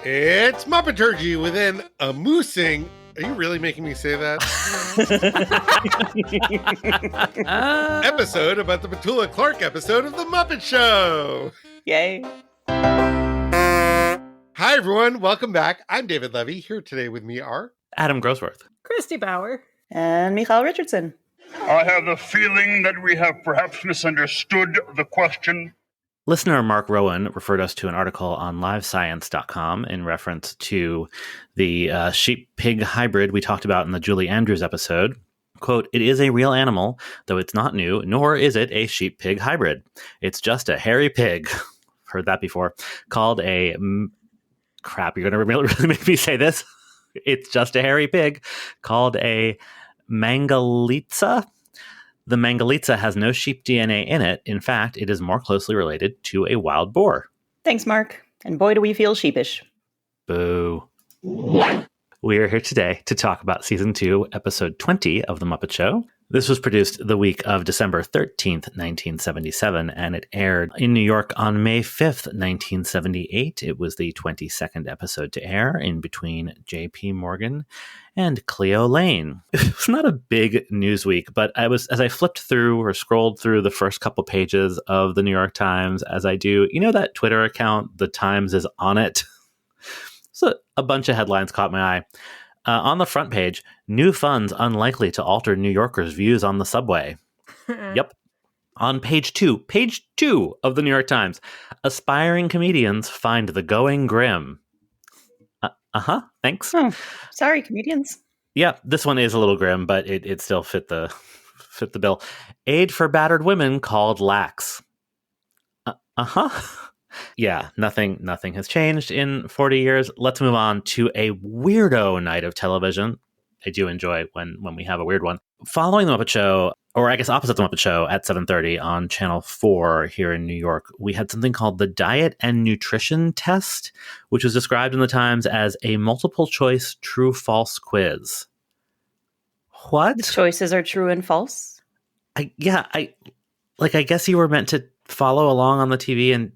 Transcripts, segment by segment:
It's Muppeturgy within a moosing. Are you really making me say that? Episode about the Petula Clark episode of The Muppet Show. Yay. Hi, everyone. Welcome back. I'm David Levy. Here today with me are Adam Grossworth, Christy Bauer, And Michael Richardson. I have the feeling that we have perhaps misunderstood the question. Listener Mark Rowan referred us to an article on livescience.com in reference to the sheep-pig hybrid we talked about in the Julie Andrews episode. Quote, "It is a real animal, though it's not new, nor is it a sheep-pig hybrid. It's just a hairy pig." Heard that before. Called a... crap, you're going to really make me say this? It's just a hairy pig. Called a Mangalitsa. The Mangalitsa has no sheep DNA in it. In fact, it is more closely related to a wild boar. Thanks, Mark. And boy, do we feel sheepish. Boo. We are here today to talk about Season 2, Episode 20 of The Muppet Show. This was produced the week of December 13th, 1977, and it aired in New York on May 5th, 1978. It was the 22nd episode to air, in between J.P. Morgan and Cleo Lane. It was not a big news week, but as I flipped through or scrolled through the first couple pages of the New York Times, as I do, you know that Twitter account, The Times is on it? So a bunch of headlines caught my eye. On the front page, new funds unlikely to alter New Yorkers' views on the subway. Yep. On page two of the New York Times, aspiring comedians find the going grim. Thanks. Oh, sorry, comedians. Yeah, this one is a little grim, but it still fit the bill. Aid for battered women called lax. Yeah, nothing has changed in 40 years. Let's move on to a weirdo night of television. I do enjoy when we have a weird one. Following the Muppet Show, or I guess opposite the Muppet Show, at 7:30 on Channel 4 here in New York, we had something called the Diet and Nutrition Test, which was described in the Times as a multiple-choice true-false quiz. What? The choices are true and false? I guess you were meant to follow along on the TV and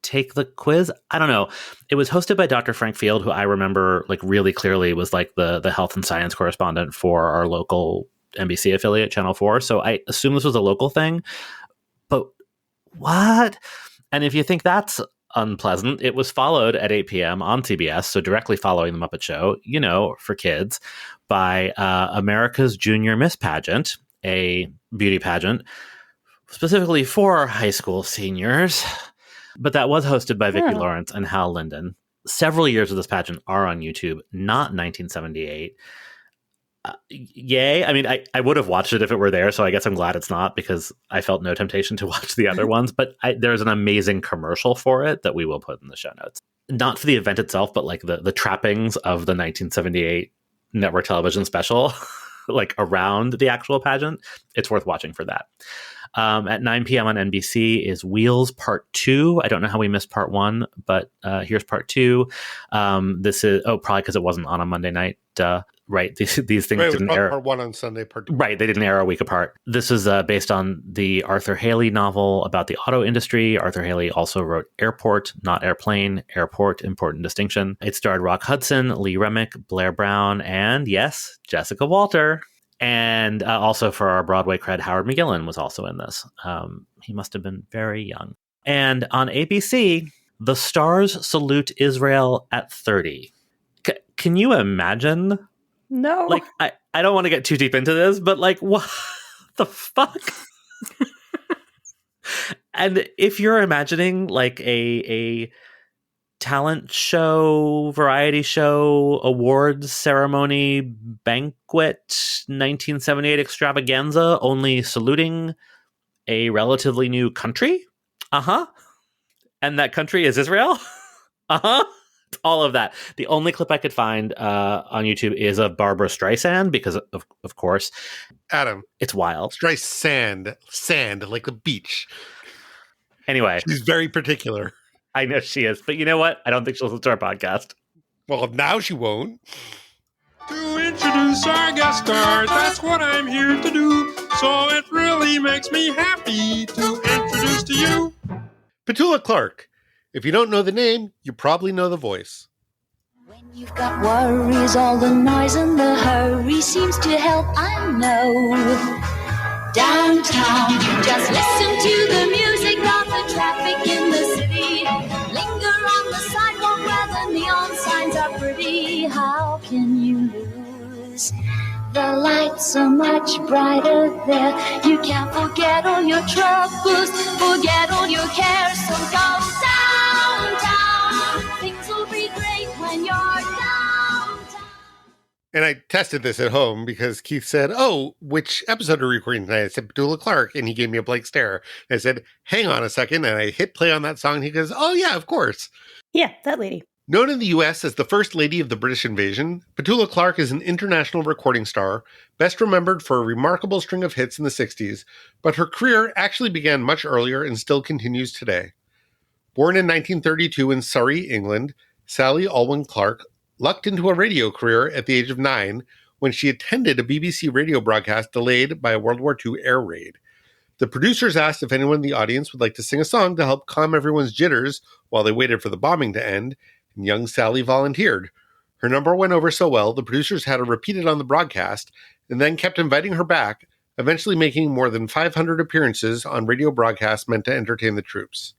take the quiz. I don't know. It was hosted by Dr. Frank Field, who I remember really clearly was the health and science correspondent for our local NBC affiliate, Channel 4. So I assume this was a local thing. But what? And if you think that's unpleasant, it was followed at 8 p.m. on CBS, so directly following the Muppet Show, for kids, by America's Junior Miss Pageant, a beauty pageant specifically for high school seniors. But that was hosted by Vicki Lawrence and Hal Linden. Several years of this pageant are on YouTube, not 1978. Yay. I mean, I would have watched it if it were there, so I guess I'm glad it's not, because I felt no temptation to watch the other ones. But there's an amazing commercial for it that we will put in the show notes. Not for the event itself, but the trappings of the 1978 network television special, around the actual pageant. It's worth watching for that. At 9 p.m. on NBC is Wheels Part 2. I don't know how we missed Part 1, but here's Part 2. This is, probably because it wasn't on a Monday night. Right, these things didn't air. Part 1 on Sunday, Part 2. Right, they didn't air a week apart. This is based on the Arthur Haley novel about the auto industry. Arthur Haley also wrote Airport, not Airplane. Airport, important distinction. It starred Rock Hudson, Lee Remick, Blair Brown, and yes, Jessica Walter. And also for our Broadway cred, Howard McGillen was also in this. He must have been very young. And on ABC, the stars salute Israel at 30. Can you imagine? No. I don't want to get too deep into this, but what the fuck? And if you're imagining a talent show, variety show, awards ceremony, banquet, 1978 extravaganza, only saluting a relatively new country? And that country is Israel? All of that. The only clip I could find on YouTube is of Barbara Streisand, because of course, Adam, it's wild. Streisand, sand, like the beach. Anyway, she's very particular. I know she is, but you know what? I don't think she'll listen to our podcast. Well, now she won't. To introduce our guest stars, that's what I'm here to do. So it really makes me happy to introduce to you Petula Clark. If you don't know the name, you probably know the voice. When you've got worries, all the noise and the hurry seems to help, I know. Downtown, just listen to the music, not the traffic in the city. Linger on the sidewalk where the neon signs are pretty. How can you lose? The lights are much brighter there. You can't forget all your troubles, forget all your cares. So go downtown. Things will be great when you're downtown. And I tested this at home because Keith said, "Oh, which episode are we recording tonight?" I said, Petula Clark. And he gave me a blank stare. And I said, "Hang on a second." And I hit play on that song. And he goes, "Oh, yeah, of course." Yeah, that lady. Known in the U.S. as the First Lady of the British Invasion, Petula Clark is an international recording star, best remembered for a remarkable string of hits in the 60s, but her career actually began much earlier and still continues today. Born in 1932 in Surrey, England, Sally Alwyn Clark lucked into a radio career at the age of 9 when she attended a BBC radio broadcast delayed by a World War II air raid. The producers asked if anyone in the audience would like to sing a song to help calm everyone's jitters while they waited for the bombing to end, and young Sally volunteered. Her number went over so well, the producers had her repeat it on the broadcast, and then kept inviting her back, eventually making more than 500 appearances on radio broadcasts meant to entertain the troops.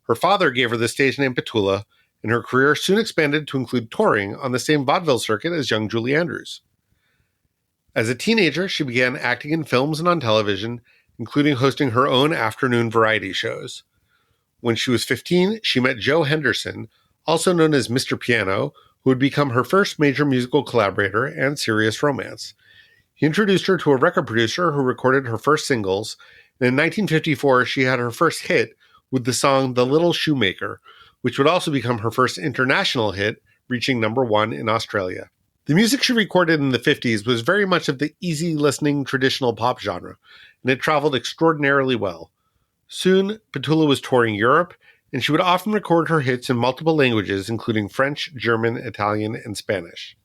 Her father gave her the stage name Petula, and her career soon expanded to include touring on the same vaudeville circuit as young Julie Andrews. As a teenager, she began acting in films and on television, including hosting her own afternoon variety shows. When she was 15, she met Joe Henderson, also known as Mr. Piano, who would become her first major musical collaborator and serious romance. He introduced her to a record producer who recorded her first singles, and in 1954 she had her first hit with the song The Little Shoemaker, which would also become her first international hit, reaching number 1 in Australia. The music she recorded in the 50s was very much of the easy-listening traditional pop genre, and it traveled extraordinarily well. Soon, Petula was touring Europe, and she would often record her hits in multiple languages, including French, German, Italian, and Spanish.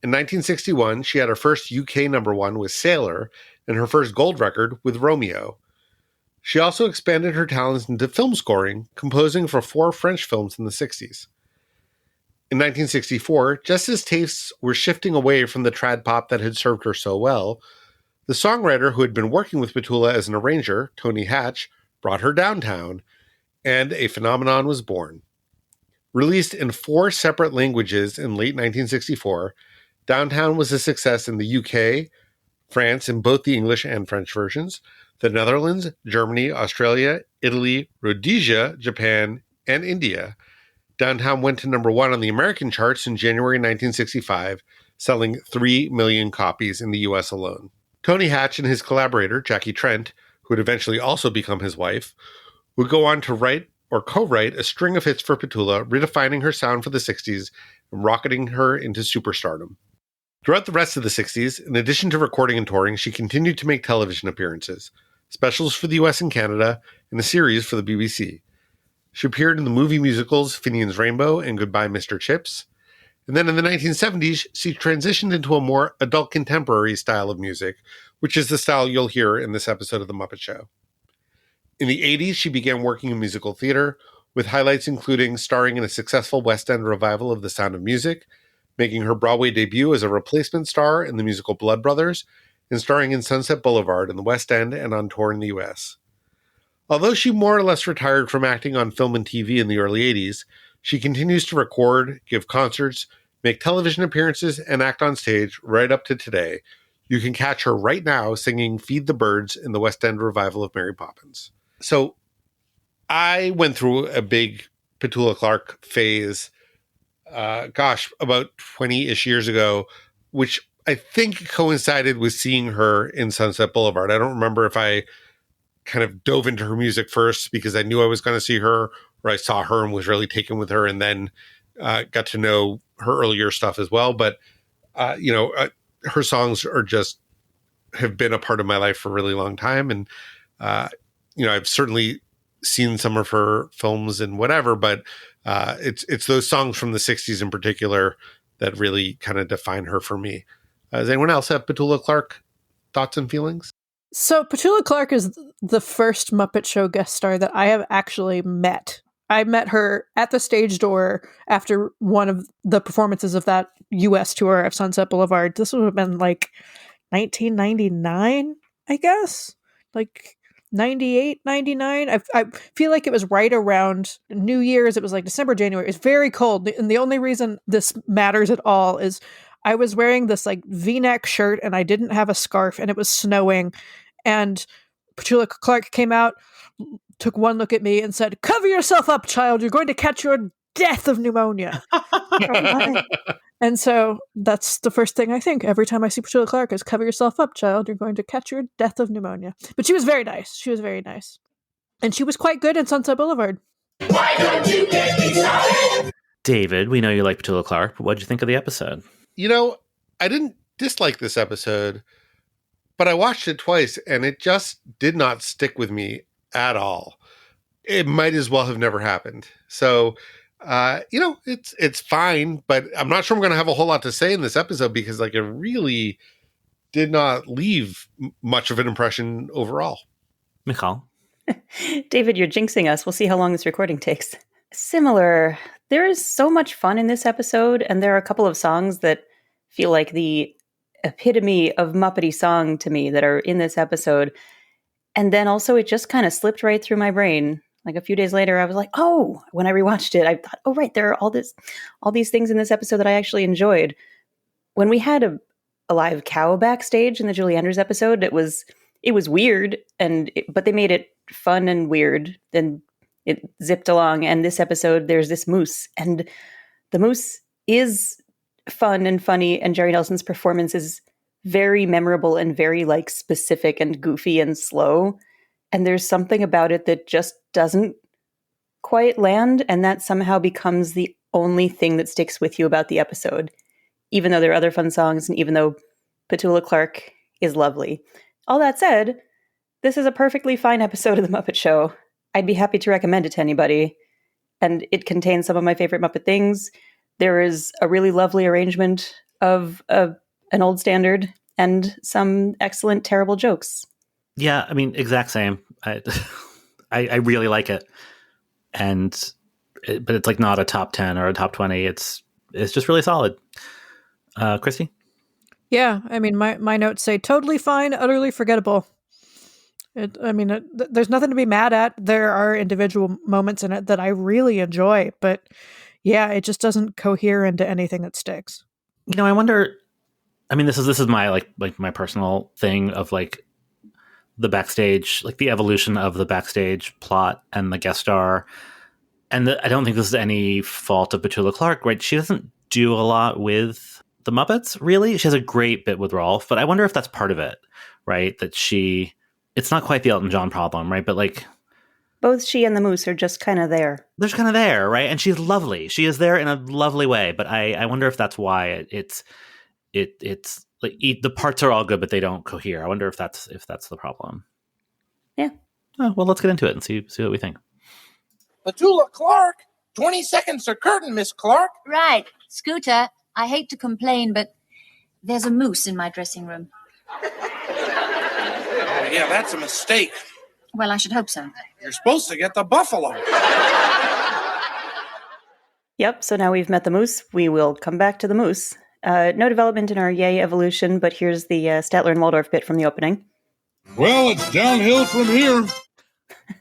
In 1961, she had her first UK number 1 with Sailor, and her first gold record with Romeo. She also expanded her talents into film scoring, composing for 4 French films in the 60s. In 1964, just as tastes were shifting away from the trad pop that had served her so well, the songwriter who had been working with Petula as an arranger, Tony Hatch, brought her downtown, and a phenomenon was born. Released in 4 separate languages in late 1964, Downtown was a success in the UK, France in both the English and French versions, the Netherlands, Germany, Australia, Italy, Rhodesia, Japan, and India. Downtown went to number 1 on the American charts in January 1965, selling 3 million copies in the US alone. Tony Hatch and his collaborator, Jackie Trent, who would eventually also become his wife, would go on to write or co-write a string of hits for Petula, redefining her sound for the 60s and rocketing her into superstardom. Throughout the rest of the 60s, in addition to recording and touring, she continued to make television appearances, specials for the US and Canada, and a series for the BBC. She appeared in the movie musicals Finian's Rainbow and Goodbye Mr. Chips. And then in the 1970s, she transitioned into a more adult contemporary style of music, which is the style you'll hear in this episode of The Muppet Show. In the 80s, she began working in musical theater, with highlights including starring in a successful West End revival of The Sound of Music, making her Broadway debut as a replacement star in the musical Blood Brothers, and starring in Sunset Boulevard in the West End and on tour in the US. Although she more or less retired from acting on film and TV in the early 80s, she continues to record, give concerts, make television appearances, and act on stage right up to today. You can catch her right now singing Feed the Birds in the West End revival of Mary Poppins. So I went through a big Petula Clark phase, about 20-ish years ago, which I think coincided with seeing her in Sunset Boulevard. I don't remember if I kind of dove into her music first because I knew I was going to see her, or I saw her and was really taken with her and then got to know her earlier stuff as well. But, her songs have been a part of my life for a really long time. And, I've certainly seen some of her films and whatever, but it's those songs from the 60s in particular that really kind of define her for me. Does anyone else have Petula Clark thoughts and feelings? So Petula Clark is the first Muppet Show guest star that I have actually met. I met her at the stage door after one of the performances of that US tour of Sunset Boulevard. This would have been like 1999, I guess. Like 98, 99. I feel like it was right around New Year's. It was like December, January. It was very cold. And the only reason this matters at all is I was wearing this like V-neck shirt and I didn't have a scarf and it was snowing. And Petula Clark came out, took one look at me and said, "Cover yourself up, child. You're going to catch your death of pneumonia." And so that's the first thing I think every time I see Petula Clark is, "Cover yourself up, child. You're going to catch your death of pneumonia." But she was very nice. She was very nice. And she was quite good in Sunset Boulevard. Why don't you get me started? David, we know you like Petula Clark, but what did you think of the episode? You know, I didn't dislike this episode, but I watched it twice and it just did not stick with me at all. It might as well have never happened. So, it's fine, but I'm not sure I'm going to have a whole lot to say in this episode because like it really did not leave much of an impression overall. Michal? David, you're jinxing us. We'll see how long this recording takes. Similar. There is so much fun in this episode, and there are a couple of songs that feel like the epitome of Muppety song to me that are in this episode. And then also it just kind of slipped right through my brain. Like a few days later, I was like, oh, when I rewatched it, I thought, oh, right, there are all these things in this episode that I actually enjoyed. When we had a live cow backstage in the Julie Andrews episode, it was weird, but they made it fun and weird. Then it zipped along. And this episode, there's this moose, and the moose is fun and funny, and Jerry Nelson's performance is very memorable and very like specific and goofy and slow. And there's something about it that just doesn't quite land, and that somehow becomes the only thing that sticks with you about the episode, even though there are other fun songs and even though Petula Clark is lovely. All that said, this is a perfectly fine episode of The Muppet Show. I'd be happy to recommend it to anybody, and it contains some of my favorite Muppet things. There is a really lovely arrangement of an old standard and some excellent, terrible jokes. Yeah, I mean, exact same. I really like it, but it's like not a top 10 or a top 20. It's just really solid. Christy? Yeah, I mean, my notes say totally fine, utterly forgettable. There's nothing to be mad at. There are individual moments in it that I really enjoy, but yeah, it just doesn't cohere into anything that sticks. You know, I wonder. I mean, this is my like my personal thing of like the backstage, like the evolution of the backstage plot and the guest star. And I don't think this is any fault of Petula Clark, right? She doesn't do a lot with the Muppets, really. She has a great bit with Rolf, but I wonder if that's part of it, right? That it's not quite the Elton John problem, right? But like both she and the moose are just kind of there. They're just kind of there, right? And she's lovely. She is there in a lovely way. But I wonder if that's why it's like the parts are all good, but they don't cohere. I wonder if that's the problem. Yeah. Oh, well, let's get into it and see what we think. Petula Clark, 20 seconds to curtain, Miss Clark. Right. Scooter, I hate to complain, but there's a moose in my dressing room. Oh, yeah, that's a mistake. Well, I should hope so. You're supposed to get the buffalo. Yep, so now we've met the moose. We will come back to the moose. No development in our yay evolution, but here's the Statler and Waldorf bit from the opening. Well, it's downhill from here.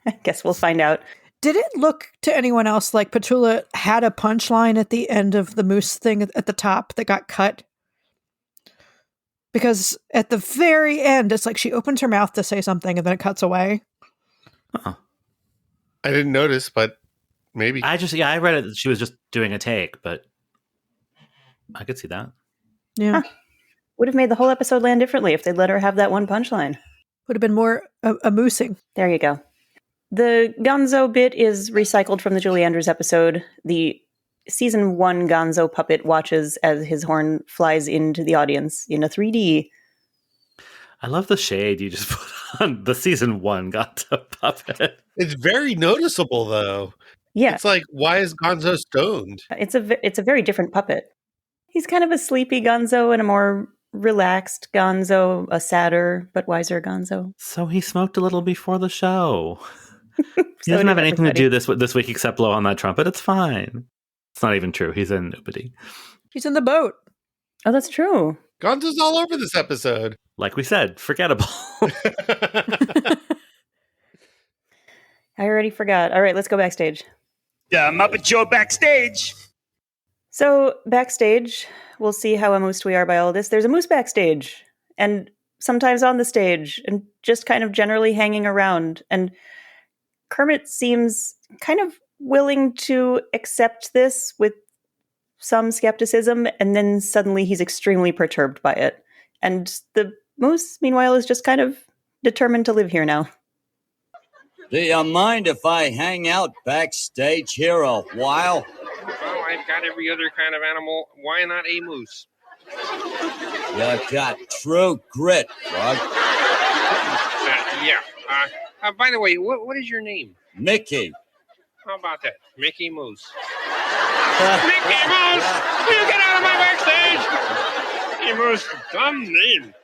I guess we'll find out. Did it look to anyone else like Petula had a punchline at the end of the moose thing at the top that got cut? Because at the very end, it's like she opens her mouth to say something and then it cuts away. Uh-uh. I didn't notice, but maybe. I read it that she was just doing a take, but I could see that. Yeah. Huh. Would have made the whole episode land differently if they'd let her have that one punchline. Would have been more a moosing. There you go. The Gonzo bit is recycled from the Julie Andrews episode. The season 1 Gonzo puppet watches as his horn flies into the audience in a 3D. I love the shade you just put on the season 1 Gonzo puppet. It's very noticeable, though. Yeah. It's like, why is Gonzo stoned? It's a very different puppet. He's kind of a sleepy Gonzo and a more relaxed Gonzo, a sadder but wiser Gonzo. So he smoked a little before the show. He doesn't have did anything to everybody. do this week except blow on that trumpet. It's fine. It's not even true. He's in nobody. He's in the boat. Oh, that's true. Gonzo's all over this episode. Like we said, forgettable. I already forgot. All right, let's go backstage. The Muppet Show backstage. So, backstage, we'll see how amused we are by all this. There's a moose backstage, and sometimes on the stage, and just kind of generally hanging around. And Kermit seems kind of willing to accept this with some skepticism, and then suddenly he's extremely perturbed by it. And the moose, meanwhile, is just kind of determined to live here now. Do you mind if I hang out backstage here a while? Well, I've got every other kind of animal. Why not a moose? You got true grit, Frog. Yeah. By the way, what is your name? Mickey. How about that? Mickey Moose. Mickey Moose! You get out of my backstage! Mickey Moose, dumb name.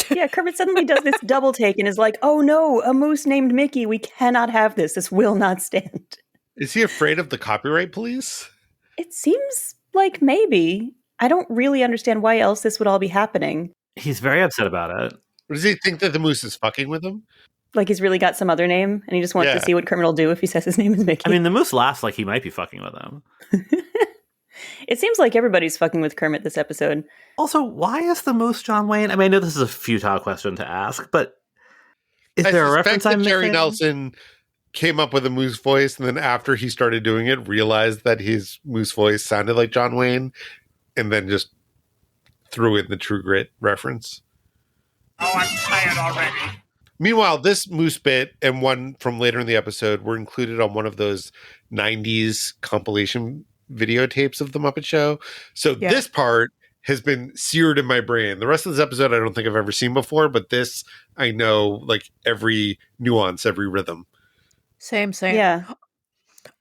Yeah, Kermit suddenly does this double take and is like, oh no, a moose named Mickey. We cannot have this. This will not stand. Is he afraid of the copyright police? It seems like maybe. I don't really understand why else this would all be happening. He's very upset about it. Or does he think that the moose is fucking with him? Like he's really got some other name and he just wants to see what Kermit will do if he says his name is Mickey. I mean, the moose laughs like he might be fucking with him. It seems like everybody's fucking with Kermit this episode. Also, why is the moose John Wayne? I mean, I know this is a futile question to ask, but is there a reference I'm Jerry missing? Nelson came up with a moose voice, and then after he started doing it, realized that his moose voice sounded like John Wayne, and then just threw in the True Grit reference. Oh, I'm tired already. Meanwhile, this moose bit and one from later in the episode were included on one of those 90s compilation videotapes of The Muppet Show. So this part has been seared in my brain. The rest of this episode I don't think I've ever seen before, but this I know like every nuance, every rhythm. Same. Yeah.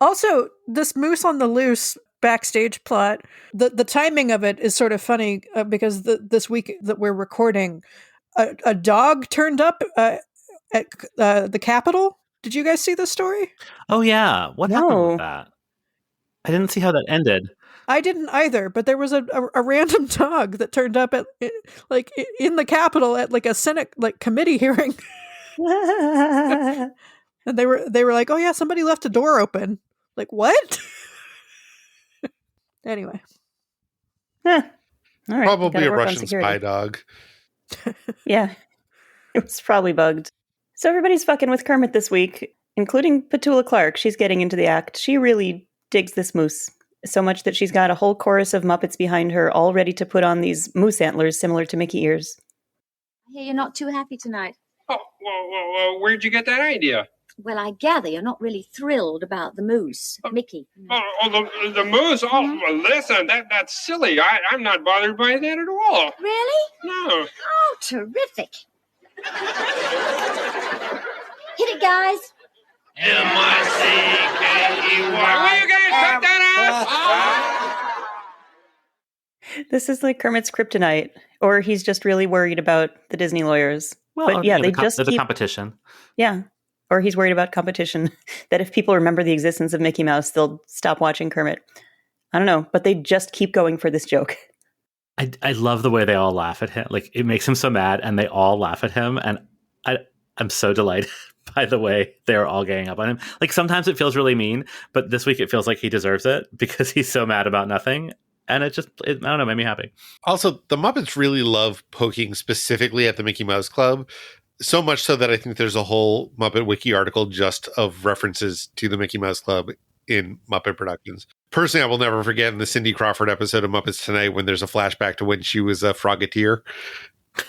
Also, this moose on the loose backstage plot, the timing of it is sort of funny because this week that we're recording, a dog turned up at the Capitol. Did you guys see this story? Oh, yeah. What happened with that? I didn't see how that ended. I didn't either, but there was a random dog that turned up at in the Capitol at like a Senate committee hearing. And they were like, "Oh yeah, somebody left a door open." Like, what? Anyway. All right, probably a Russian spy dog. Yeah. It was probably bugged. So everybody's fucking with Kermit this week, including Petula Clark. She's getting into the act. She really digs this moose so much that she's got a whole chorus of Muppets behind her, all ready to put on these moose antlers similar to Mickey ears. I hear you're not too happy tonight. Oh, well, where'd you get that idea? Well, I gather you're not really thrilled about the moose, Mickey. The moose? Oh, well, listen, that's silly. I'm not bothered by that at all. Really? No. Oh, terrific. Hit it, guys. M-I-C-K-E-Y. Will you guys cut that out? This is like Kermit's kryptonite, or he's just really worried about the Disney lawyers. Well, but yeah, they just the keep competition. Yeah. Or he's worried about competition, that if people remember the existence of Mickey Mouse, they'll stop watching Kermit. I don't know, but they just keep going for this joke. I love the way they all laugh at him. Like, it makes him so mad, and they all laugh at him, and I'm so delighted by the way they're all ganging up on him. Like, sometimes it feels really mean, but this week it feels like he deserves it because he's so mad about nothing. And I don't know, made me happy. Also, the Muppets really love poking specifically at the Mickey Mouse Club. So much so that I think there's a whole Muppet Wiki article just of references to the Mickey Mouse Club in Muppet Productions. Personally, I will never forget in the Cindy Crawford episode of Muppets Tonight when there's a flashback to when she was a Frogateer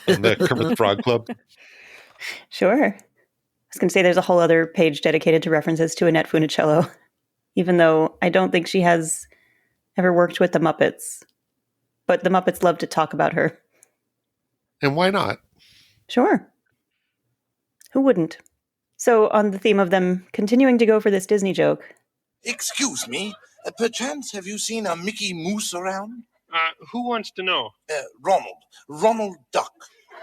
in the Kermit Frog Club. Sure. I was going to say there's a whole other page dedicated to references to Annette Funicello, even though I don't think she has ever worked with the Muppets. But the Muppets love to talk about her. And why not? Sure. Who wouldn't? So, on the theme of them continuing to go for this Disney joke. Excuse me, perchance have you seen a Mickey Mouse around? Who wants to know? Ronald Duck. Ronald Duck? Who is that? Ronald Duck. Ronald Duck. Ronald Duck.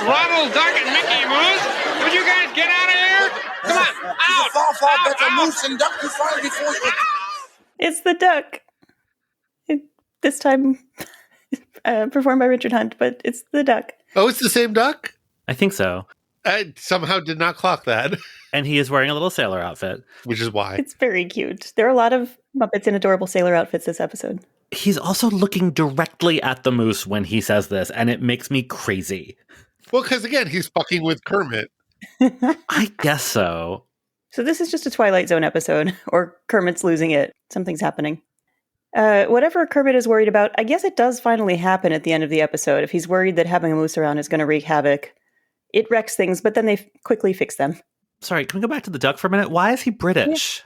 Ronald Duck and Mickey Mouse? Would you guys get out of here? Come on, out! Fall, bet the moose and duck you find before you... It's the duck. This time performed by Richard Hunt, but it's the duck. Oh, it's the same duck? I think so. I somehow did not clock that. And he is wearing a little sailor outfit. Which is why. It's very cute. There are a lot of Muppets in adorable sailor outfits this episode. He's also looking directly at the moose when he says this, and it makes me crazy. Well, because again, he's fucking with Kermit. I guess so. So this is just a Twilight Zone episode, or Kermit's losing it. Something's happening. Whatever Kermit is worried about, I guess it does finally happen at the end of the episode. If he's worried that having a moose around is going to wreak havoc, it wrecks things, but then they quickly fix them. Sorry, can we go back to the duck for a minute? Why is he British?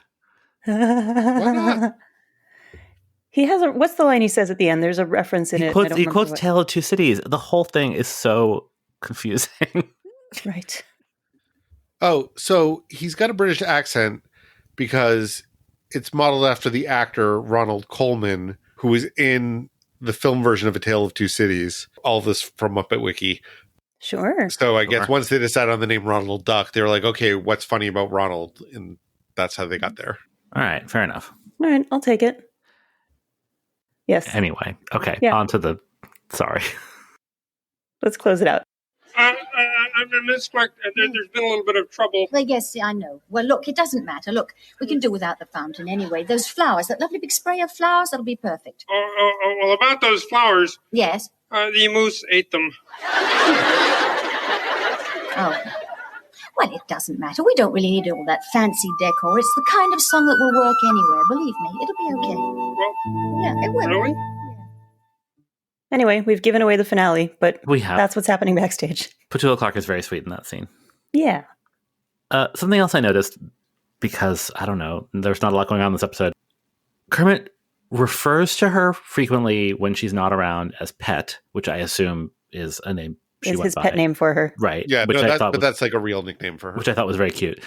Why not? He has a... What's the line he says at the end? There's a reference in it. He quotes Tale of Two Cities. The whole thing is so confusing. Right. Oh, so he's got a British accent because it's modeled after the actor Ronald Colman, who was in the film version of A Tale of Two Cities. All this from Muppet Wiki. Sure. So I guess once they decided on the name Ronald Duck, they were like, okay, what's funny about Ronald? And that's how they got there. All right, fair enough. All right, I'll take it. Yes. Anyway, okay, Yeah. on to the... Sorry. Let's close it out. Miss Clark, there's been a little bit of trouble. Well, yes, I know. Well, look, it doesn't matter. Look, we can do without the fountain anyway. Those flowers, that lovely big spray of flowers, that'll be perfect. Well, about those flowers, Yes. the moose ate them. Oh. Well, it doesn't matter. We don't really need all that fancy decor. It's the kind of song that will work anywhere. Believe me, it'll be okay. Well, Yeah, it will. really? Anyway, we've given away the finale, but We have. that's what's happening backstage. Petula Clark is very sweet in that scene. Yeah. Something else I noticed, because, I don't know, there's not a lot going on in this episode. Kermit refers to her frequently when she's not around as Pet, which I assume is a name she Is went his by. pet name for her. Right. Yeah, which I thought but that's like a real nickname for her. which I thought was very cute.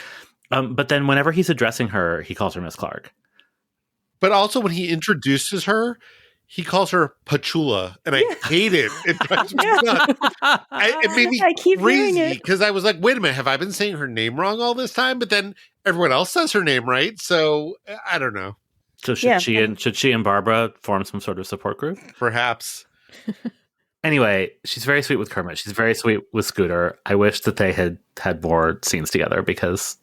But then whenever he's addressing her, he calls her Miss Clark. But also when he introduces her, he calls her Petula, and I hate it. It drives me nuts. It made me I keep hearing crazy it. because I was like, wait a minute, have I been saying her name wrong all this time? But then everyone else says her name right, so I don't know. So should she and Barbara form some sort of support group? Perhaps. Anyway, she's very sweet with Kermit. She's very sweet with Scooter. I wish that they had had more scenes together because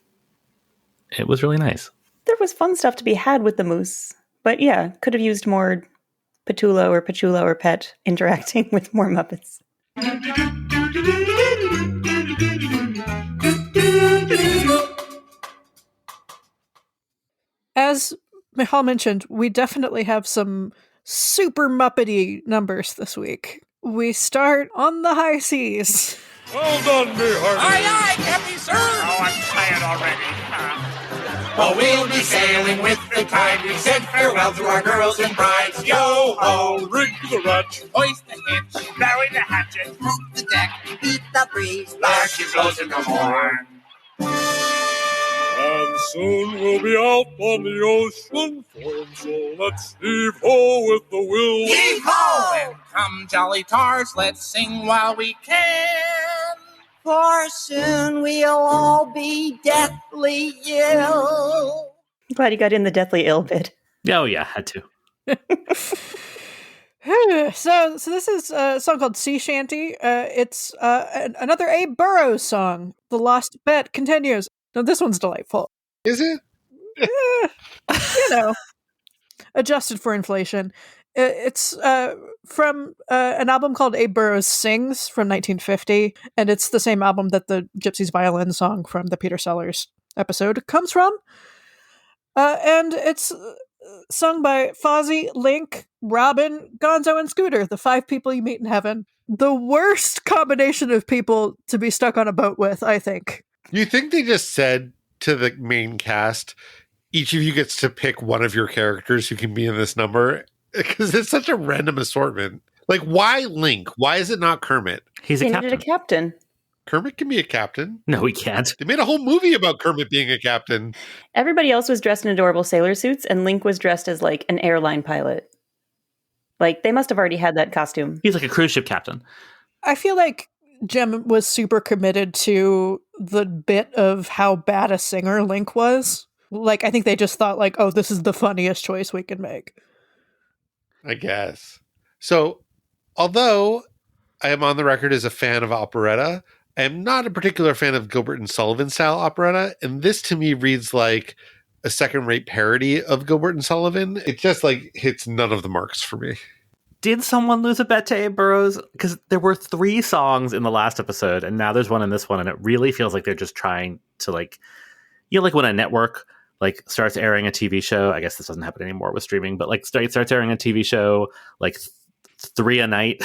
it was really nice. There was fun stuff to be had with the moose. But yeah, could have used more Petula or Pet interacting with more Muppets. As Michal mentioned, we definitely have some super Muppety numbers this week. We start on the high seas. Well done, me heart. Aye, aye, Captain, sir. Oh, I'm tired already. Oh, we'll be sailing with the tide. We said farewell to our girls and brides. Yo ho! Rig the ratch. Hoist the hitch. Lower the hatchet. Move the deck. Beat the breeze. There she blows in the horn. And soon we'll be out on the ocean foam, so let's heave-ho with the will. Heave ho! And come, jolly tars, let's sing while we can. For soon we'll all be deathly ill. I'm glad you got in the deathly ill bit. Oh, yeah, had to. So this is a song called Sea Shanty. It's another Abe Burrows song. The Lost Bet continues. Now this one's delightful. Is it? You know, adjusted for inflation. It's from an album called Abe Burrows Sings from 1950, and it's the same album that the Gypsy's Violin song from the Peter Sellers episode comes from. And it's sung by Fozzie, Link, Robin, Gonzo, and Scooter, the 5 people you meet in heaven. The worst combination of people to be stuck on a boat with, I think. You think they just said to the main cast, each of you gets to pick one of your characters who can be in this number? Because it's such a random assortment. Like, why Link? Why is it not Kermit? He's a They captain. needed a captain. Kermit can be a captain. No, he can't. They made a whole movie about Kermit being a captain. Everybody else was dressed in adorable sailor suits, and Link was dressed as like an airline pilot. Like, they must have already had that costume. He's like a cruise ship captain. I feel like Jim was super committed to the bit of how bad a singer Link was. Like, I think they just thought, like, oh, this is the funniest choice we could make. I guess. So, although I am on the record as a fan of operetta, I am not a particular fan of Gilbert and Sullivan style operetta, and this to me reads like a second-rate parody of Gilbert and Sullivan. It just like hits none of the marks for me. Did someone lose a bet to Abe Burrows? Because there were 3 songs in the last episode, and now there's one in this one, and it really feels like they're just trying to, like, you know, like when a network like starts airing a TV show. I guess this doesn't happen anymore with streaming, but like starts airing a TV show like 3 a night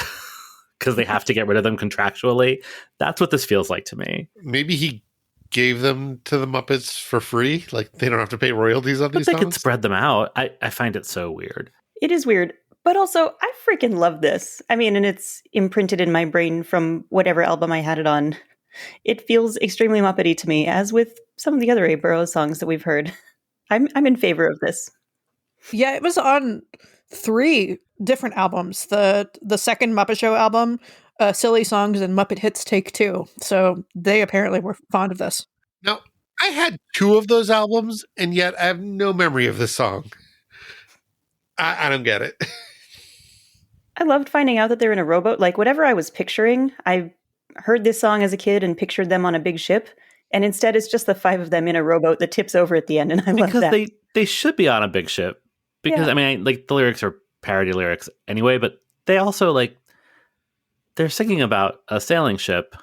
because they have to get rid of them contractually. That's what this feels like to me. Maybe he gave them to the Muppets for free. Like they don't have to pay royalties on But these they songs. could spread them out. I find it so weird. It is weird. But also, I freaking love this. I mean, and it's imprinted in my brain from whatever album I had it on. It feels extremely Muppety to me, as with some of the other Abe Burrows songs that we've heard. I'm in favor of this. Yeah, it was on 3 different albums. The second Muppet Show album, Silly Songs, and Muppet Hits Take 2. So they apparently were fond of this. Now, I had 2 of those albums, and yet I have no memory of this song. I don't get it. I loved finding out that they're in a rowboat. Like, whatever I was picturing, I heard this song as a kid and pictured them on a big ship. And instead, it's just the 5 of them in a rowboat that tips over at the end. And I love that. Because they should be on a big ship. Because, Yeah. I mean, like, the lyrics are parody lyrics anyway, but they also, like, they're singing about a sailing ship.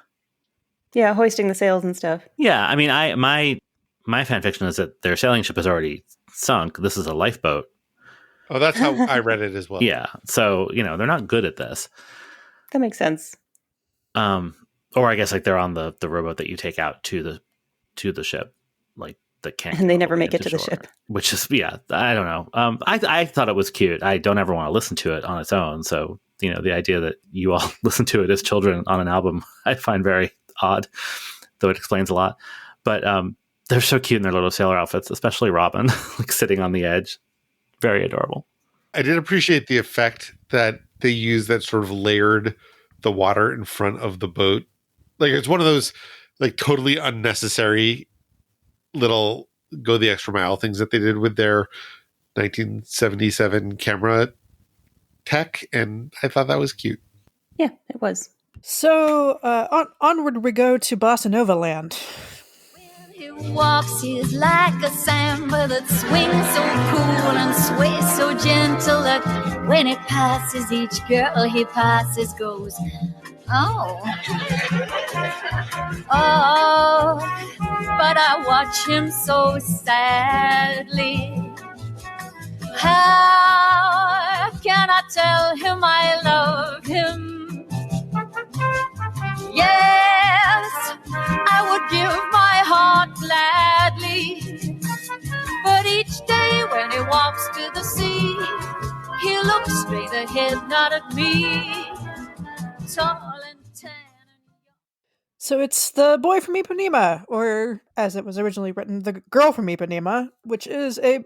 Yeah, hoisting the sails and stuff. Yeah, I mean, my fan fiction is that their sailing ship is already sunk. This is a lifeboat. Oh, that's how I read it as well. Yeah, so, you know, they're not good at this. That makes sense. Or I guess like they're on the rowboat that you take out to the ship, like the can't. And they never make it to the ship. Which is, yeah, I don't know. I thought it was cute. I don't ever want to listen to it on its own. So, you know, the idea that you all listen to it as children on an album, I find very odd, though it explains a lot. But they're so cute in their little sailor outfits, especially Robin, like sitting on the edge. Very adorable. I did appreciate the effect that they used that sort of layered the water in front of the boat. Like it's one of those like totally unnecessary little go the extra mile things that they did with their 1977 camera tech. And I thought that was cute. Yeah, it was. So onward we go to Bossa Nova land. He walks, he's like a samba that swings so cool and sways so gentle that when he passes each girl he passes goes, oh, oh, but I watch him so sadly. How can I tell him I love him? Yes, I would give my heart gladly, but each day when he walks to the sea, he looks straight ahead, not at me. Tall and tan. So it's the boy from Ipanema, or as it was originally written, the girl from Ipanema, which is a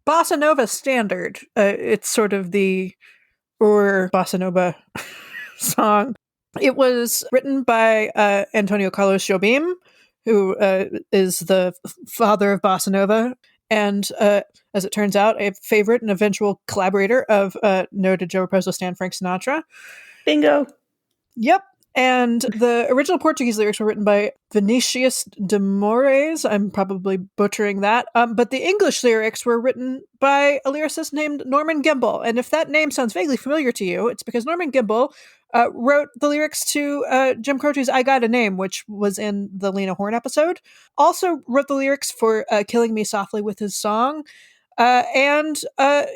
Bossa Nova standard. It's sort of the Bossa Nova song. It was written by Antonio Carlos Jobim, who is the father of Bossa Nova, and as it turns out, a favorite and eventual collaborator of noted Joe Raposo stan Frank Sinatra. Bingo. Yep. And the original Portuguese lyrics were written by Vinicius de Moraes. I'm probably butchering that. But the English lyrics were written by a lyricist named Norman Gimbel. And if that name sounds vaguely familiar to you, it's because Norman Gimbel wrote the lyrics to Jim Croce's I Got a Name, which was in the Lena Horne episode. Also wrote the lyrics for Killing Me Softly with his song. And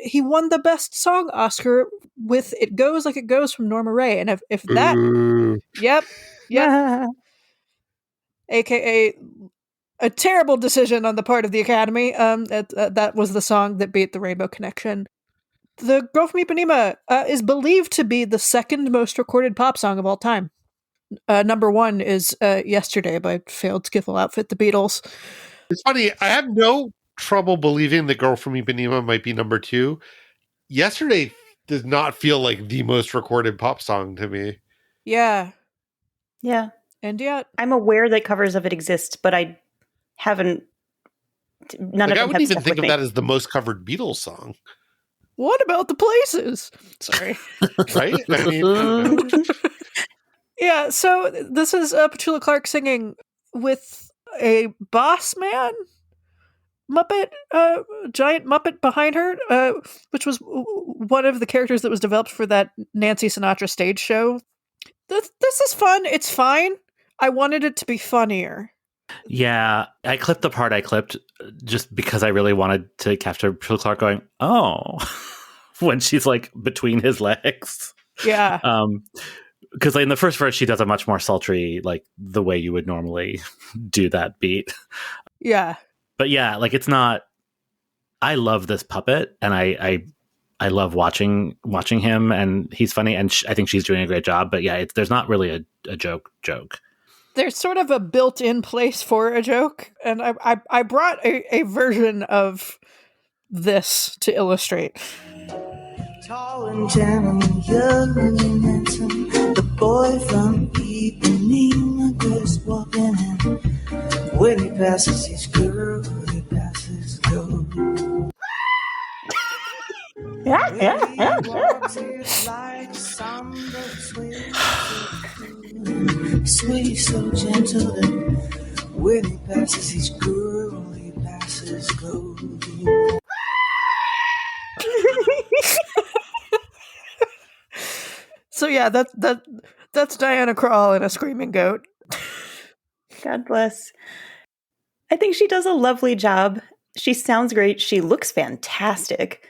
he won the Best Song Oscar with It Goes Like It Goes from Norma Ray. And if that... Yep. AKA a terrible decision on the part of the Academy. That was the song that beat the Rainbow Connection. The Girl from Ipanema is believed to be the second most recorded pop song of all time. Number 1 is Yesterday by Failed Skiffle Outfit, the Beatles. It's funny. I have no trouble believing the Girl from Ipanema might be number 2. Yesterday does not feel like the most recorded pop song to me. Yeah. Yeah. And yet, I'm aware that covers of it exist, but I haven't. None of I them wouldn't have even stuck think with of me. that as the most covered Beatles song, what about the places? Sorry. right? I mean, Yeah, so this is Petula Clark singing with a boss man Muppet, giant Muppet behind her, which was one of the characters that was developed for that Nancy Sinatra stage show. This is fun. It's fine. I wanted it to be funnier. Yeah, I clipped the part I clipped just because I really wanted to capture Petula Clark going, oh, when she's like between his legs. Yeah. Because like in the first verse, she does a much more sultry, like the way you would normally do that beat. Yeah. But yeah, like it's not. I love this puppet, and I love watching him, and he's funny, and I think she's doing a great job. But yeah, there's not really a joke. There's sort of a built-in place for a joke, and I brought a version of this to illustrate. Tall and tan and young and handsome, the boy from Ipanema goes walking in. When he passes his girl, he passes gold. When he walks, it's like samba sway so gentle, and when he passes his girl, he passes gold. So yeah, that's Diana Krall and a screaming goat. God bless. I think she does a lovely job. She sounds great. She looks fantastic.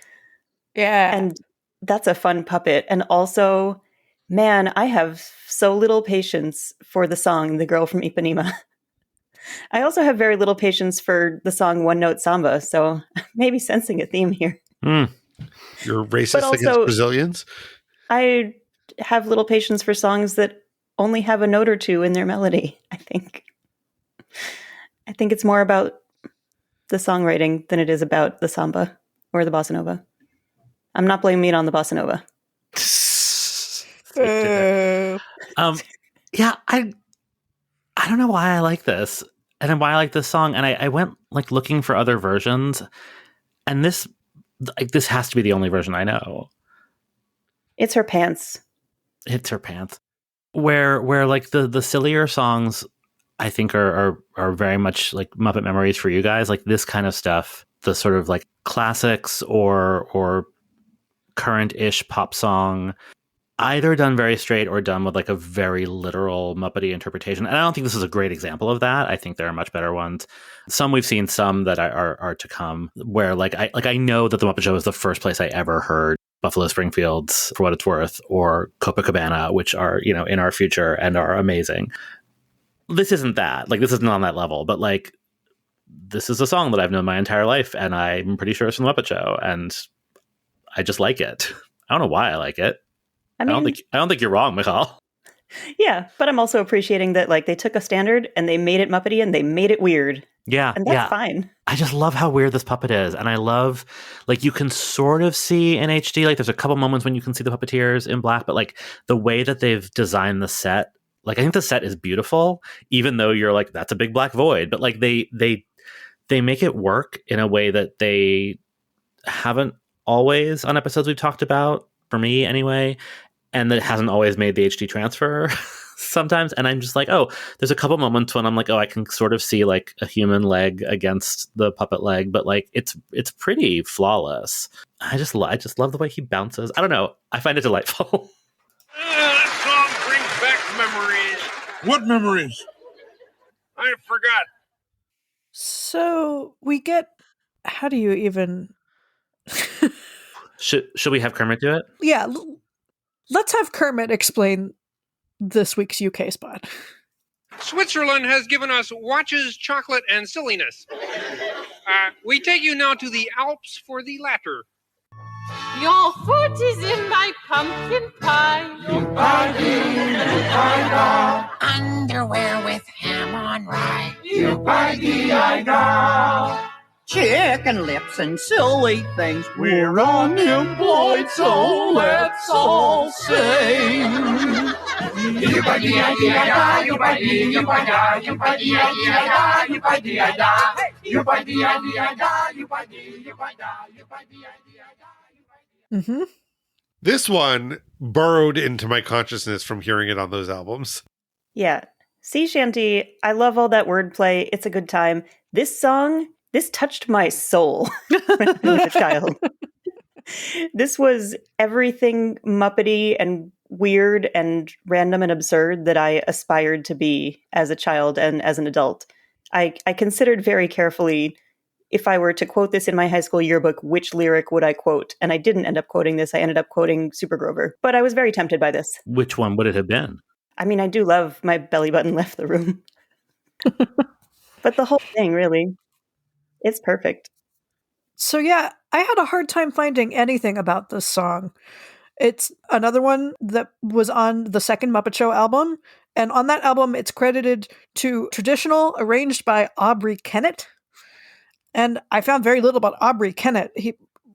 Yeah. And that's a fun puppet. And also, man, I have so little patience for the song The Girl from Ipanema. I also have very little patience for the song One Note Samba, so maybe sensing a theme here. You're racist against Brazilians? I have little patience for songs that only have a note or two in their melody, I think. I think it's more about the songwriting than it is about the samba or the bossa nova. I'm not blaming it on the bossa nova. Yeah, I don't know why I like this and why I like this song. And I went like looking for other versions, and this has to be the only version I know. It's her pants. It's her pants. Where like the sillier songs, I think are very much like Muppet memories for you guys. Like this kind of stuff, the sort of like classics or current-ish pop song, either done very straight or done with like a very literal Muppety interpretation. And I don't think this is a great example of that. I think there are much better ones. Some we've seen, some that are to come, where like I know that the Muppet Show is the first place I ever heard Buffalo Springfield's For What It's Worth or Copacabana, which are, you know, in our future and are amazing. This isn't that. Like, this isn't on that level, but like, this is a song that I've known my entire life, and I'm pretty sure it's from the Muppet Show, and I just like it. I don't know why I like it. I don't think you're wrong, Michal. Yeah, but I'm also appreciating that like they took a standard and they made it Muppety and they made it weird. Yeah, and that's fine. I just love how weird this puppet is, and I love like you can sort of see in HD. Like there's a couple moments when you can see the puppeteers in black, but like the way that they've designed the set, like I think the set is beautiful, even though you're like that's a big black void. But like they make it work in a way that they haven't always on episodes we've talked about, for me anyway, and that hasn't always made the HD transfer sometimes. And I'm just like, oh, there's a couple moments when I'm like, oh, I can sort of see like a human leg against the puppet leg, but like it's pretty flawless. I just love the way he bounces. I don't know. I find it delightful. That song brings back memories. What memories? I forgot. So we get. How do you even? Should we have Kermit do it? Yeah, let's have Kermit explain this week's UK spot. Switzerland has given us watches, chocolate, and silliness. We take you now to the Alps for the latter. Your foot is in my pumpkin pie. Underwear with ham on rye. Chicken lips and silly things. We're unemployed, so let's all sing. Mm-hmm. This one burrowed into my consciousness from hearing it on those albums. Yeah. Sea Shanty, I love all that wordplay. It's a good time. This song, this touched my soul when I was a child. This was everything Muppety and weird and random and absurd that I aspired to be as a child and as an adult. I considered very carefully, if I were to quote this in my high school yearbook, which lyric would I quote? And I didn't end up quoting this. I ended up quoting Super Grover. But I was very tempted by this. Which one would it have been? I mean, I do love My Belly Button Left the Room. But the whole thing, really, it's perfect. So yeah, I had a hard time finding anything about this song. It's another one that was on the second Muppet Show album, and on that album it's credited to traditional, arranged by Aubrey Kennett. And I found very little about Aubrey Kennett. He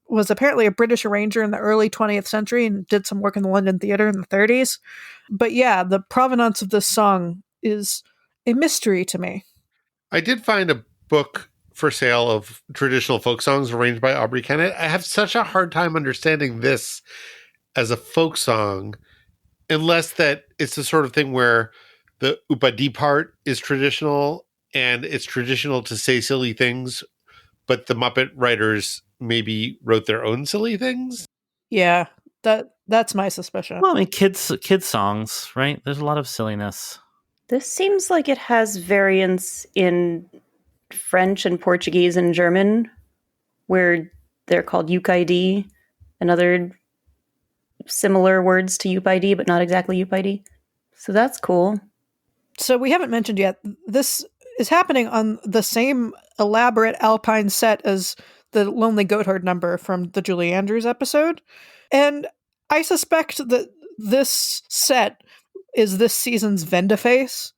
was apparently a British arranger in the early 20th century and did some work in the London Theatre in the 30s. But yeah, the provenance of this song is a mystery to me. I did find a book for sale of traditional folk songs arranged by Aubrey Kennett. I have such a hard time understanding this as a folk song, unless that it's the sort of thing where the upadi part is traditional and it's traditional to say silly things, but the Muppet writers maybe wrote their own silly things. Yeah, that's my suspicion. Well, I mean, kids songs, right? There's a lot of silliness. This seems like it has variants in French and Portuguese and German, where they're called UKID and other similar words to UPID, but not exactly UPID. So that's cool. So we haven't mentioned yet, this is happening on the same elaborate Alpine set as the Lonely Goatherd number from the Julie Andrews episode. And I suspect that this set is this season's Vendaface.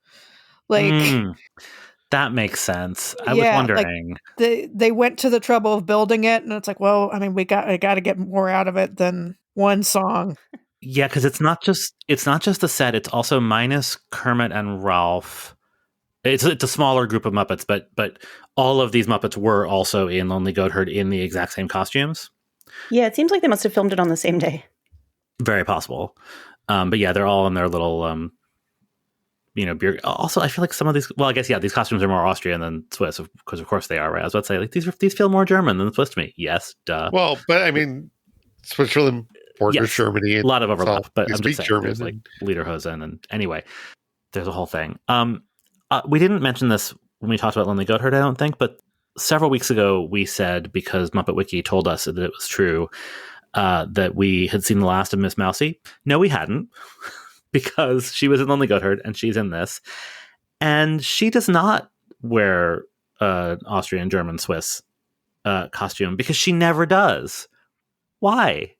Like, that makes sense. I was wondering. Like they went to the trouble of building it, and it's like, well, I mean, I got to get more out of it than one song. Yeah, because it's not just the set; it's also minus Kermit and Ralph. It's a smaller group of Muppets, but all of these Muppets were also in Lonely Goatherd in the exact same costumes. Yeah, it seems like they must have filmed it on the same day. Very possible. But yeah, they're all in their little, beer. Also, I feel like some of these, well, I guess, yeah, these costumes are more Austrian than Swiss, because of course they are, right? I was about to say, like, these feel more German than Swiss to me. Yes, duh. Well, but I mean, Switzerland borders Germany. A lot of overlap, but I'm just saying, German. There's like Lederhosen, and anyway, there's a whole thing. We didn't mention this when we talked about Lonely Goatherd, I don't think, but several weeks ago we said, because Muppet Wiki told us that it was true, that we had seen the last of Miss Mousy. No, we hadn't, because she was in Lonely Goatherd and she's in this. And she does not wear Austrian, German, Swiss costume, because she never does. Why?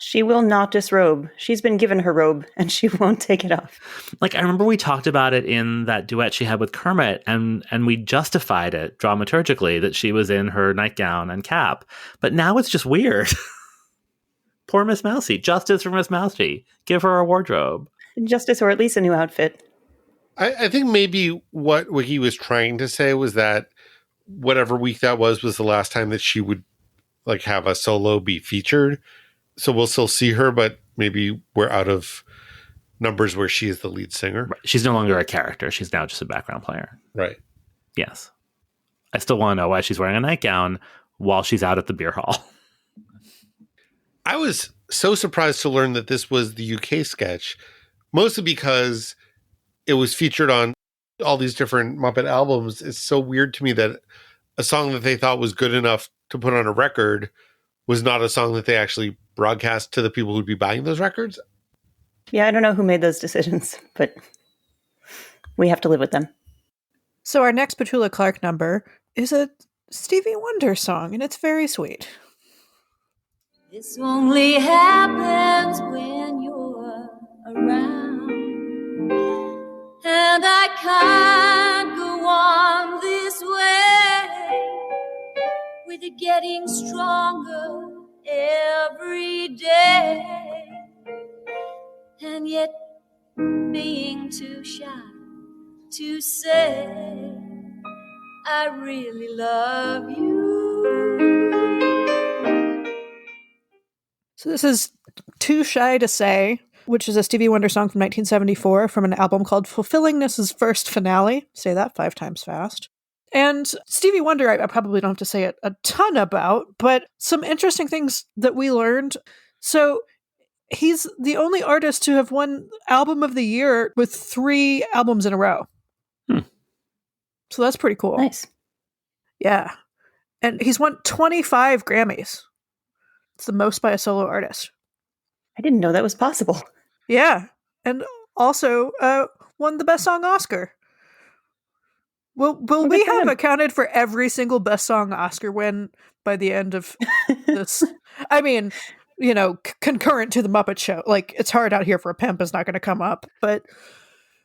She will not disrobe. She's been given her robe and she won't take it off. Like, I remember we talked about it in that duet she had with Kermit, and we justified it dramaturgically that she was in her nightgown and cap. But now it's just weird. Poor Miss Mousy. Justice for Miss Mousy. Give her a wardrobe. Justice, or at least a new outfit. I think maybe what Wiki was trying to say was that whatever week that was the last time that she would like have a solo be featured. So we'll still see her, but maybe we're out of numbers where she is the lead singer. Right. She's no longer a character. She's now just a background player. Right. Yes. I still want to know why she's wearing a nightgown while she's out at the beer hall. I was so surprised to learn that this was the UK sketch, mostly because it was featured on all these different Muppet albums. It's so weird to me that a song that they thought was good enough to put on a record was not a song that they actually broadcast to the people who'd be buying those records. Yeah, I don't know who made those decisions, but we have to live with them. So our next Petula Clark number is a Stevie Wonder song, and it's very sweet. This only happens when you're around, and I can't go on this way with it getting stronger every day, and yet being too shy to say I really love you. So this is Too Shy to Say, which is a Stevie Wonder song from 1974 from an album called Fulfillingness's First Finale. Say that 5 times fast. And Stevie Wonder, I probably don't have to say it a ton about, but some interesting things that we learned. So he's the only artist to have won Album of the Year with 3 albums in a row. So that's pretty cool. Nice. Yeah. And he's won 25 Grammys. It's the most by a solo artist. I didn't know that was possible. Yeah. And also won the Best Song Oscar. Will we have accounted for every single Best Song Oscar win by the end of this? I mean, you know, concurrent to the Muppet Show. Like, it's hard out here for a pimp is not going to come up, but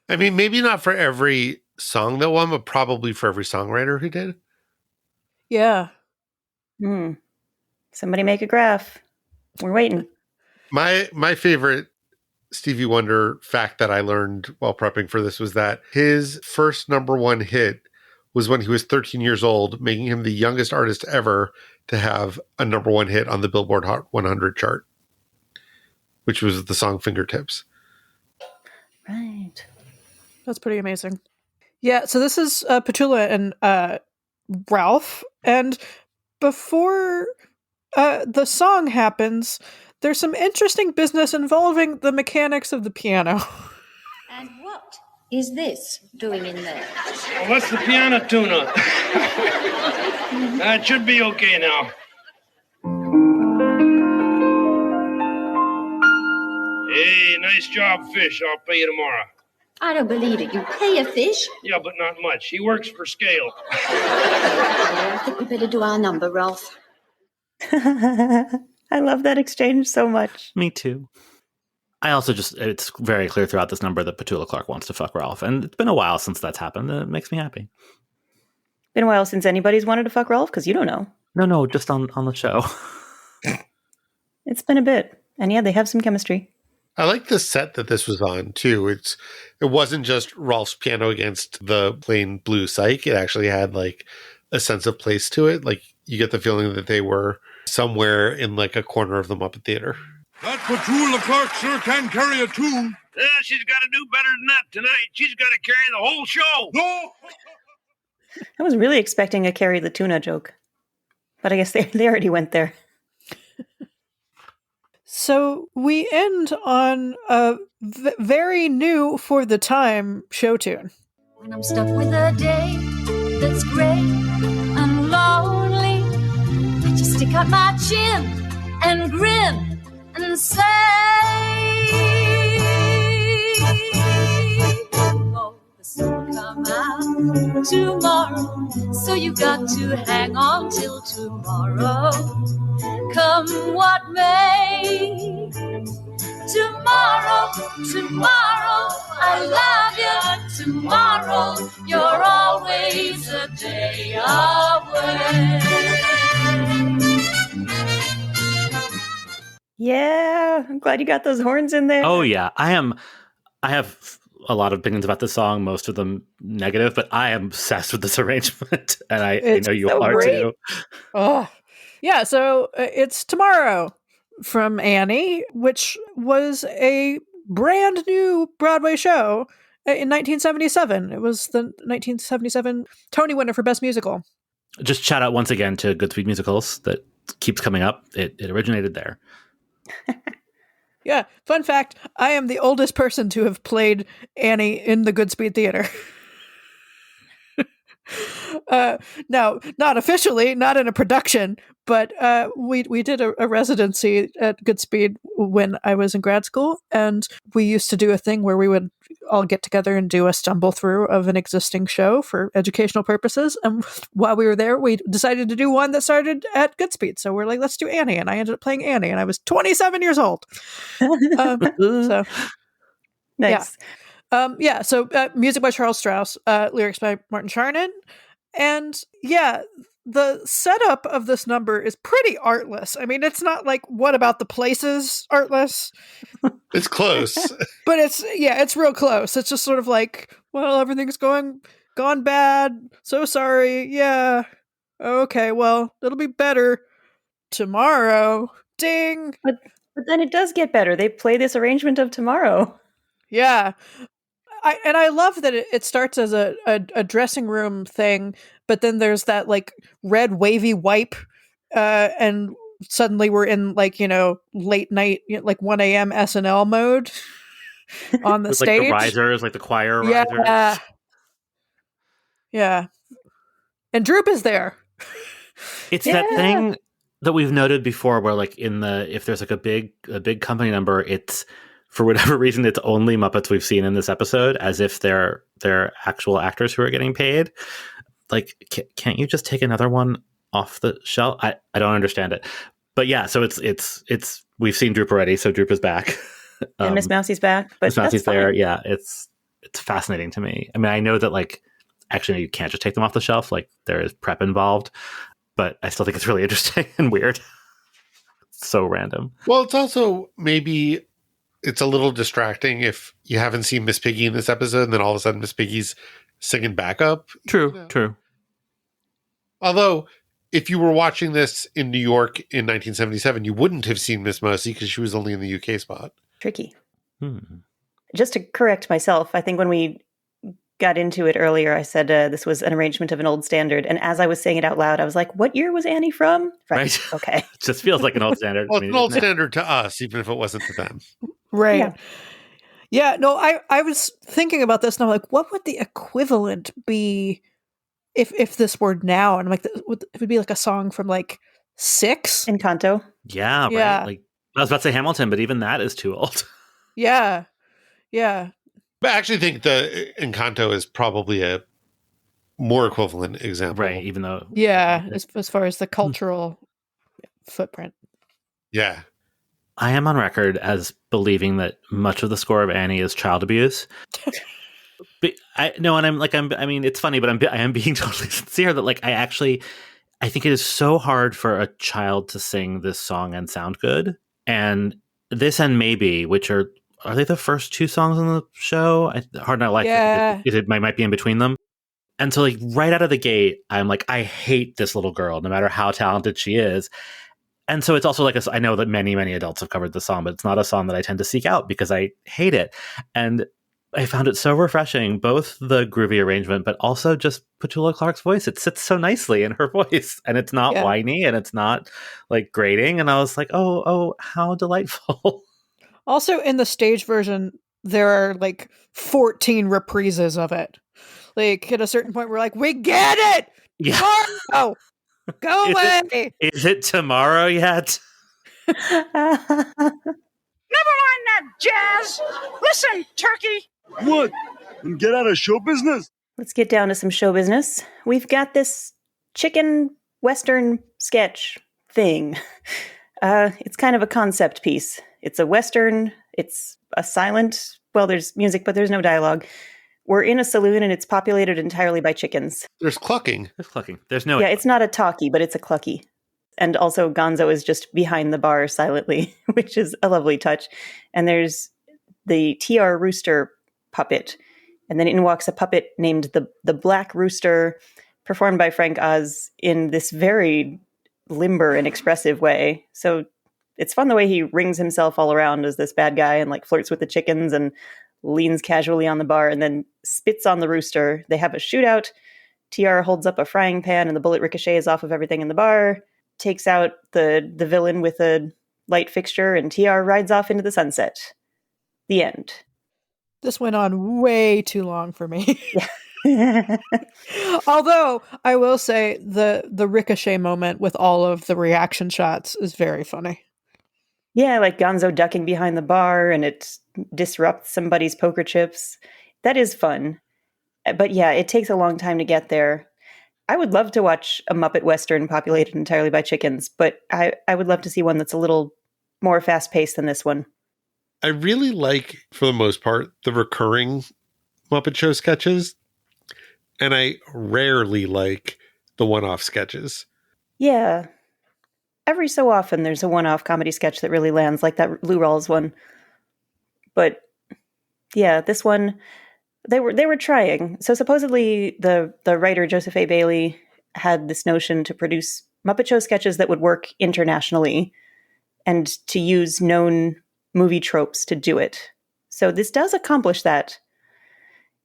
I mean, maybe not for every song that won, but probably for every songwriter who did. Yeah. Somebody make a graph. We're waiting. My favorite Stevie Wonder fact that I learned while prepping for this was that his first number 1 hit was when he was 13 years old, making him the youngest artist ever to have a number 1 hit on the Billboard Hot 100 chart, which was the song Fingertips. Right. That's pretty amazing. Yeah, so this is Petula and Ralph. And before the song happens, there's some interesting business involving the mechanics of the piano. And what is this doing in there? Well, that's the piano tuner. That should be okay now. Hey, nice job, Fish. I'll pay you tomorrow. I don't believe it. You pay a fish? Yeah, but not much. He works for scale. I think we better do our number, Ralph. I love that exchange so much. Me too. I also it's very clear throughout this number that Petula Clark wants to fuck Ralph. And it's been a while since that's happened. It makes me happy. Been a while since anybody's wanted to fuck Ralph? Because you don't know. No, just on the show. It's been a bit. And yeah, they have some chemistry. I like the set that this was on too. It wasn't just Ralph's piano against the plain blue cyc. It actually had like a sense of place to it. Like you get the feeling that they were somewhere in like a corner of the Muppet Theater. That Petula Clark sure can carry a tune. Yeah, she's got to do better than that tonight. She's got to carry the whole show. No! I was really expecting a Carrie the Tuna joke. But I guess they already went there. So we end on a very new for the time show tune. When I'm stuck with a day that's gray and lonely, I just stick out my chin and grin and say, oh, the sun will come out tomorrow, so you got to hang on till tomorrow. Come what may, tomorrow, I love you. Tomorrow, you're always a day away. Yeah, I'm glad you got those horns in there. Oh yeah, I have a lot of opinions about this song, most of them negative, but I am obsessed with this arrangement, and I know you so are great. too. Oh, yeah. So it's Tomorrow from Annie, which was a brand new Broadway show in 1977. It was the 1977 Tony winner for Best Musical. Just shout out once again to Goodspeed Musicals that keeps coming up. It originated there. Yeah. Fun fact, I am the oldest person to have played Annie in the Goodspeed Theater. No, not officially, not in a production, but we did a residency at Goodspeed when I was in grad school, and we used to do a thing where we would all get together and do a stumble through of an existing show for educational purposes. And while we were there, we decided to do one that started at Goodspeed. So we're like, let's do Annie, and I ended up playing Annie, and I was 27 years old. So Nice. Yeah. So music by Charles Strauss, lyrics by Martin Charnin. And yeah, the setup of this number is pretty artless. I mean, it's not like What About the Places artless. It's close. But it's real close. It's just sort of like, well, everything's gone bad. So sorry. Yeah. Okay, well, it'll be better tomorrow. Ding. But then it does get better. They play this arrangement of Tomorrow. Yeah. I love that it starts as a dressing room thing, but then there's that like red wavy wipe, and suddenly we're in like, late night, like 1 a.m. SNL mode on the With, stage. like the risers, like the choir Yeah. risers. Yeah. And Droop is there. It's that thing that we've noted before where like if there's like a big company number, it's for whatever reason, it's only Muppets we've seen in this episode, as if they're actual actors who are getting paid. Like, can't you just take another one off the shelf? I don't understand it. But yeah, so it's we've seen Droop already, so Droop is back. And Miss Mousie's back. But Miss Mousie's that's there. fine. Yeah, it's fascinating to me. I mean, I know that like actually you can't just take them off the shelf. Like there is prep involved, but I still think it's really interesting and weird. So random. Well, it's also maybe it's a little distracting if you haven't seen Miss Piggy in this episode, and then all of a sudden Miss Piggy's singing backup. True. Although, if you were watching this in New York in 1977, you wouldn't have seen Miss Mousy because she was only in the UK spot. Tricky. Just to correct myself, I think when we got into it earlier, I said this was an arrangement of an old standard. And as I was saying it out loud, I was like, what year was Annie from? Right. Okay. It just feels like an old standard. Well, it's an old standard to us, even if it wasn't to them. Right. Yeah, no, I was thinking about this and I'm like, what would the equivalent be if this were now? And I'm like, it would be like a song from like 6? Encanto. Yeah, Yeah. right. Like I was about to say Hamilton, but even that is too old. Yeah. Yeah. But I actually think the Encanto is probably a more equivalent example. Right, even though... Yeah, as far as the cultural footprint. Yeah. I am on record as believing that much of the score of Annie is child abuse. But I mean, it's funny, but I am being totally sincere that like I think it is so hard for a child to sing this song and sound good. And this and Maybe, which are they the first 2 songs on the show? Hard Not Life. Yeah. It might be in between them. And so like right out of the gate, I'm like, I hate this little girl, no matter how talented she is. And so it's also like, I know that many, many adults have covered the song, but it's not a song that I tend to seek out because I hate it. And I found it so refreshing, both the groovy arrangement, but also just Petula Clark's voice. It sits so nicely in her voice, and it's not whiny and it's not like grating. And I was like, oh, how delightful. Also, in the stage version, there are like 14 reprises of it. Like at a certain point, we're like, we get it. Yeah. Tomorrow. Go away. Is it tomorrow yet? Never mind that jazz. Listen, Turkey. What? And get out of show business? Let's get down to some show business. We've got this chicken western sketch thing. It's kind of a concept piece. It's a western. It's a silent. Well, there's music, but there's no dialogue. We're in a saloon, and it's populated entirely by chickens. There's clucking. There's no... Yeah, it's not a talkie, but it's a clucky. And also Gonzo is just behind the bar silently, which is a lovely touch. And there's the TR Rooster puppet. And then in walks a puppet named the Black Rooster, performed by Frank Oz in this very limber and expressive way. So it's fun the way he rings himself all around as this bad guy and like flirts with the chickens and leans casually on the bar and then spits on the rooster. They have a shootout. TR holds up a frying pan and the bullet ricochets off of everything in the bar, takes out the villain with a light fixture, and TR rides off into the sunset. The end. This went on way too long for me. Although I will say the ricochet moment with all of the reaction shots is very funny. Yeah, like Gonzo ducking behind the bar and it disrupts somebody's poker chips. That is fun. But yeah, it takes a long time to get there. I would love to watch a Muppet Western populated entirely by chickens, but I would love to see one that's a little more fast-paced than this one. I really like, for the most part, the recurring Muppet Show sketches. And I rarely like the one-off sketches. Yeah. Every so often there's a one-off comedy sketch that really lands, like that Lou Rawls one. But yeah, this one, they were trying. So supposedly the writer Joseph A. Bailey had this notion to produce Muppet Show sketches that would work internationally and to use known movie tropes to do it. So this does accomplish that.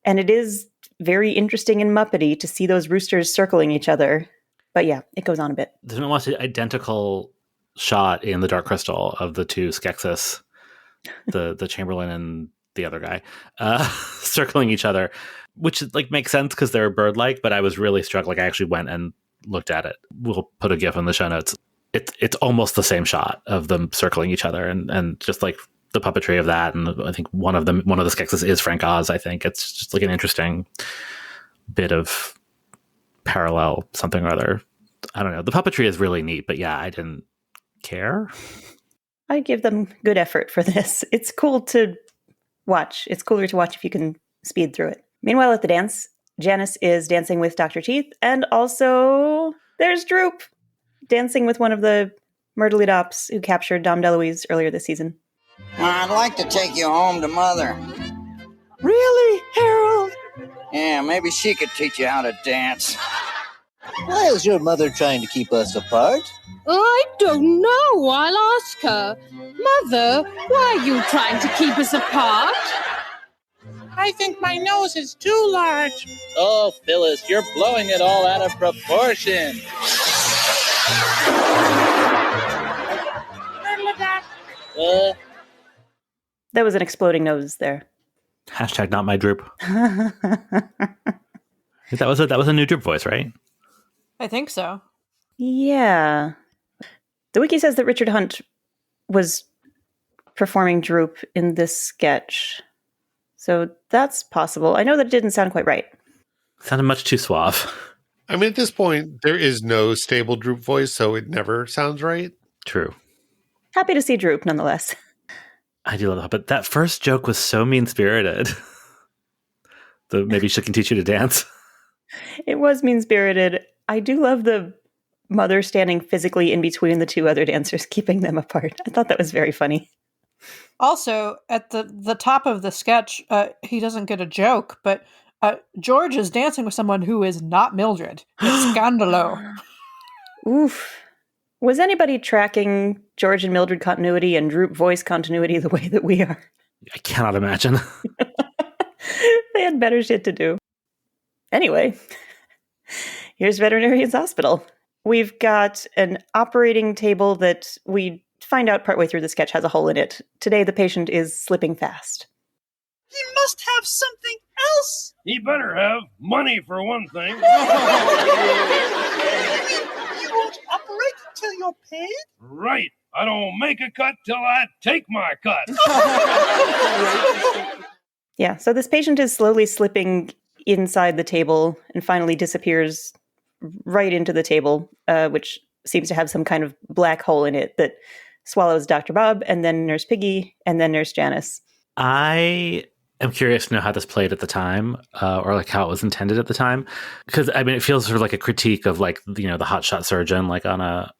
And it is very interesting and Muppety to see those roosters circling each other. But yeah, it goes on a bit. There's an almost identical shot in The Dark Crystal of the two Skeksis, the Chamberlain and the other guy, circling each other, which like makes sense because they're bird-like, but I was really struck. Like I actually went and looked at it. We'll put a GIF in the show notes. It's almost the same shot of them circling each other, and just like the puppetry of that. And I think one of the Skeksis is Frank Oz. I think it's just like an interesting bit of parallel something or other. I don't know. The puppetry is really neat, but yeah, I didn't care. I give them good effort for this. It's cool to watch. It's cooler to watch if you can speed through it. Meanwhile, at the dance, Janice is dancing with Dr. Teeth, and also there's Droop dancing with one of the Myrtle Dops who captured Dom DeLuise earlier this season. I'd like to take you home to Mother. Really, Harold? Yeah, maybe she could teach you how to dance. Why is your mother trying to keep us apart? I don't know. I'll ask her. Mother, why are you trying to keep us apart? I think my nose is too large. Oh, Phyllis, you're blowing it all out of proportion. That was an exploding nose there. Hashtag not my Droop. That was a new Droop voice, right? I think so. Yeah. The wiki says that Richard Hunt was performing Droop in this sketch. So that's possible. I know that it didn't sound quite right. Sounded much too suave. I mean, at this point, there is no stable Droop voice, so it never sounds right. True. Happy to see Droop, nonetheless. I do love that. But that first joke was so mean-spirited. Maybe she can teach you to dance. It was mean-spirited. I do love the mother standing physically in between the two other dancers, keeping them apart. I thought that was very funny. Also, at the top of the sketch, he doesn't get a joke, but George is dancing with someone who is not Mildred. It's Scandalo. Oof. Was anybody tracking George and Mildred continuity and Droop voice continuity the way that we are? I cannot imagine. They had better shit to do. Anyway, here's Veterinarian's Hospital. We've got an operating table that we find out partway through the sketch has a hole in it. Today, the patient is slipping fast. He must have something else. He better have money for one thing. You won't operate till you're paid? Right. I don't make a cut till I take my cut. Yeah, so this patient is slowly slipping inside the table and finally disappears right into the table, which seems to have some kind of black hole in it that swallows Dr. Bob and then Nurse Piggy and then Nurse Janice. I am curious to know how this played at the time, or like how it was intended at the time. Because I mean, it feels sort of like a critique of like, you know, the hotshot surgeon, like on a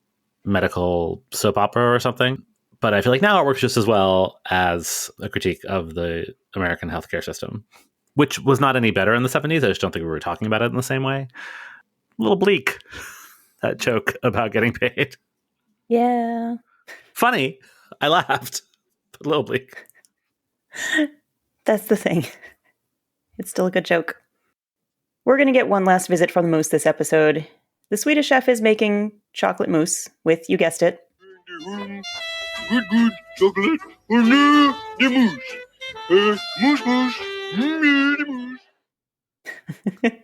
medical soap opera or something. But I feel like now it works just as well as a critique of the American healthcare system, which was not any better in the 70s. I just don't think we were talking about it in the same way. A little bleak, that joke about getting paid. Yeah. Funny. I laughed. But a little bleak. That's the thing. It's still a good joke. We're going to get one last visit from the moose this episode. The Swedish chef is making chocolate mousse with, you guessed it, Good chocolate. Oh no, the moose. Moose, the moose.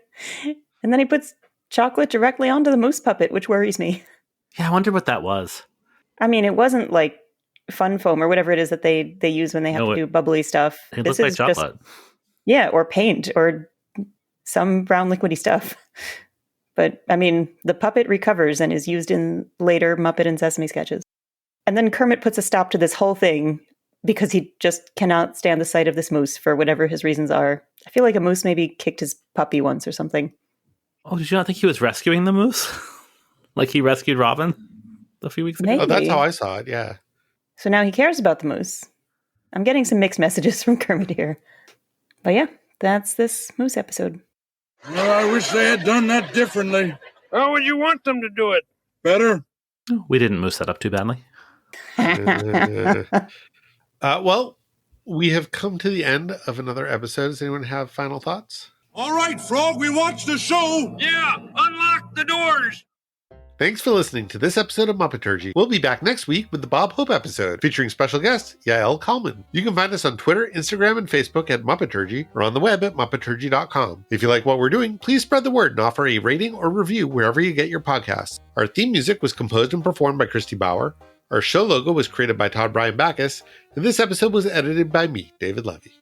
And then he puts chocolate directly onto the moose puppet, which worries me. Yeah, I wonder what that was. I mean, it wasn't like fun foam or whatever it is that they use when they have to do bubbly stuff. It looks like chocolate. Yeah, or paint or some brown liquidy stuff. But, I mean, the puppet recovers and is used in later Muppet and Sesame sketches. And then Kermit puts a stop to this whole thing because he just cannot stand the sight of this moose for whatever his reasons are. I feel like a moose maybe kicked his puppy once or something. Oh, did you not think he was rescuing the moose? Like he rescued Robin a few weeks ago? Maybe. Oh, that's how I saw it, yeah. So now he cares about the moose. I'm getting some mixed messages from Kermit here. But yeah, that's this moose episode. Well, I wish they had done that differently. How would you want them to do it? Better? We didn't moose that up too badly. Well, we have come to the end of another episode. Does anyone have final thoughts? All right, Frog, we watched the show. Yeah, unlock the doors. Thanks for listening to this episode of Muppeturgy. We'll be back next week with the Bob Hope episode, featuring special guest Yael Kalman. You can find us on Twitter, Instagram, and Facebook at Muppeturgy, or on the web at Muppeturgy.com. If you like what we're doing, please spread the word and offer a rating or review wherever you get your podcasts. Our theme music was composed and performed by Christy Bauer. Our show logo was created by Todd Bryan Backus, and this episode was edited by me, David Levy.